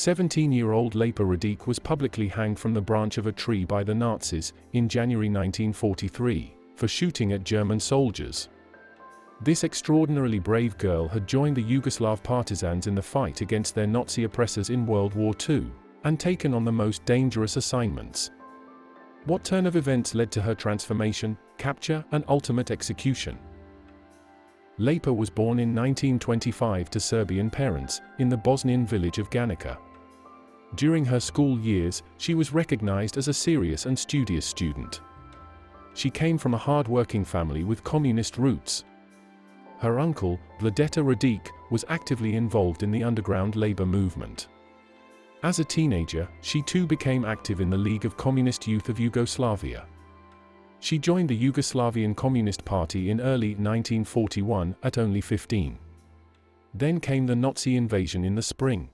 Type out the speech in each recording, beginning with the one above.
17-year-old Lepa Radić was publicly hanged from the branch of a tree by the Nazis in January 1943 for shooting at German soldiers. This extraordinarily brave girl had joined the Yugoslav partisans in the fight against their Nazi oppressors in World War II, and taken on the most dangerous assignments. What turn of events led to her transformation, capture, and ultimate execution? Lepa was born in 1925 to Serbian parents, in the Bosnian village of Ganica. During her school years, she was recognized as a serious and studious student. She came from a hard-working family with communist roots. Her uncle, Vladeta Radić, was actively involved in the underground labor movement. As a teenager, she too became active in the League of Communist Youth of Yugoslavia. She joined the Yugoslavian Communist Party in early 1941 at only 15. Then came the Nazi invasion in the spring.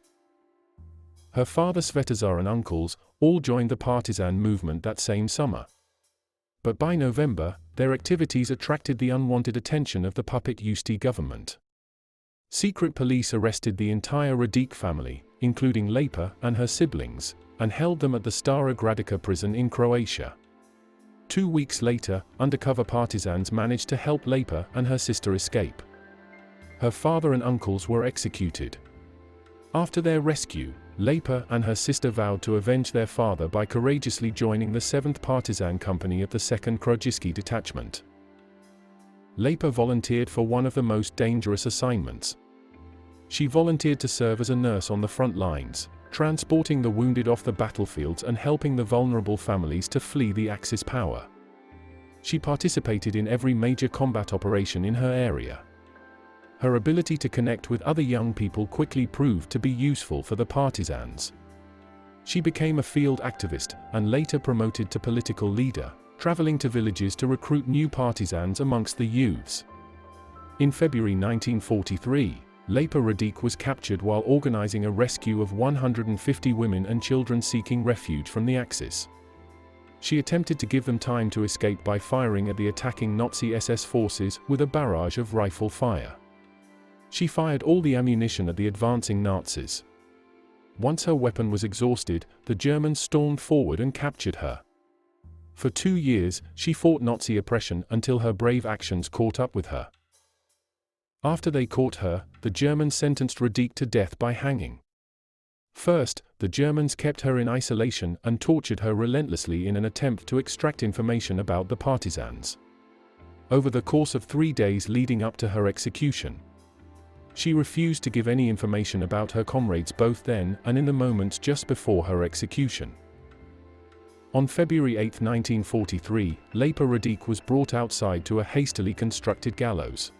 Her father Svetozar and uncles all joined the partisan movement that same summer. But by November, their activities attracted the unwanted attention of the puppet Usti government. Secret police arrested the entire Radić family, including Lepa and her siblings, and held them at the Stara Gradica prison in Croatia. 2 weeks later, undercover partisans managed to help Lepa and her sister escape. Her father and uncles were executed. After their rescue, Lepa and her sister vowed to avenge their father by courageously joining the 7th Partisan Company of the 2nd Krajewski Detachment. Lepa volunteered for one of the most dangerous assignments. She volunteered to serve as a nurse on the front lines, transporting the wounded off the battlefields and helping the vulnerable families to flee the Axis power. She participated in every major combat operation in her area. Her ability to connect with other young people quickly proved to be useful for the partisans. She became a field activist and later promoted to political leader, traveling to villages to recruit new partisans amongst the youths. In February 1943, Lepa Radić was captured while organizing a rescue of 150 women and children seeking refuge from the Axis. She attempted to give them time to escape by firing at the attacking Nazi SS forces with a barrage of rifle fire. She fired all the ammunition at the advancing Nazis. Once her weapon was exhausted, the Germans stormed forward and captured her. For 2 years, she fought Nazi oppression until her brave actions caught up with her. After they caught her, the Germans sentenced Radić to death by hanging. First, the Germans kept her in isolation and tortured her relentlessly in an attempt to extract information about the partisans. Over the course of 3 days leading up to her execution, she refused to give any information about her comrades both then and in the moments just before her execution. On February 8, 1943, Lepa Radić was brought outside to a hastily constructed gallows.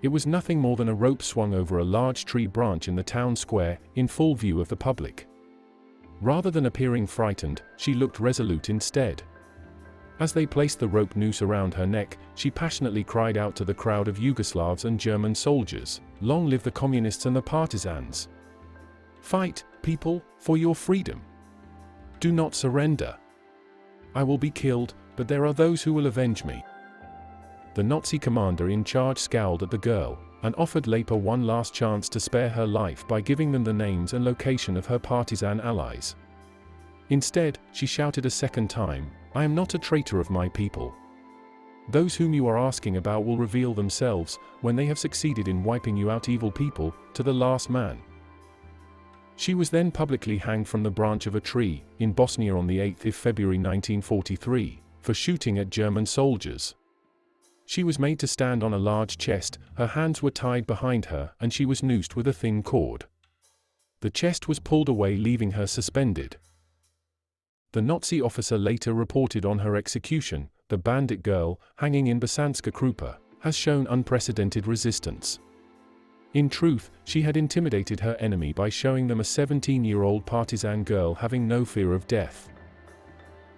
It was nothing more than a rope swung over a large tree branch in the town square, in full view of the public. Rather than appearing frightened, she looked resolute instead. As they placed the rope noose around her neck, she passionately cried out to the crowd of Yugoslavs and German soldiers, "Long live the communists and the partisans! Fight, people, for your freedom! Do not surrender! I will be killed, but there are those who will avenge me." The Nazi commander in charge scowled at the girl, and offered Lepa one last chance to spare her life by giving them the names and location of her partisan allies. Instead, she shouted a second time, "I am not a traitor of my people. Those whom you are asking about will reveal themselves, when they have succeeded in wiping you out, evil people, to the last man." She was then publicly hanged from the branch of a tree, in Bosnia on the 8th of February 1943, for shooting at German soldiers. She was made to stand on a large chest, her hands were tied behind her, and she was noosed with a thin cord. The chest was pulled away, leaving her suspended. The Nazi officer later reported on her execution, "The bandit girl, hanging in Bosanska Krupa, has shown unprecedented resistance." In truth, she had intimidated her enemy by showing them a 17-year-old partisan girl having no fear of death.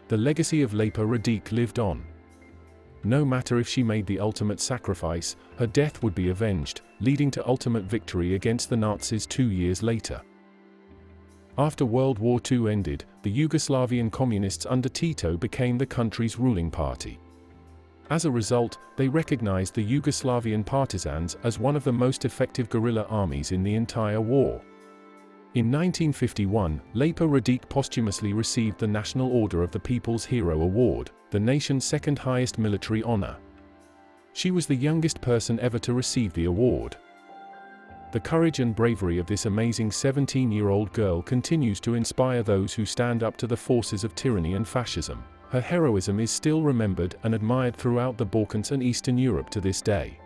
The legacy of Lepa Radić lived on. No matter if she made the ultimate sacrifice, her death would be avenged, leading to ultimate victory against the Nazis 2 years later. After World War II ended, the Yugoslavian communists under Tito became the country's ruling party. As a result, they recognized the Yugoslavian partisans as one of the most effective guerrilla armies in the entire war. In 1951, Lepa Radique posthumously received the National Order of the People's Hero Award, the nation's second highest military honor. She was the youngest person ever to receive the award. The courage and bravery of this amazing 17-year-old girl continues to inspire those who stand up to the forces of tyranny and fascism. Her heroism is still remembered and admired throughout the Balkans and Eastern Europe to this day.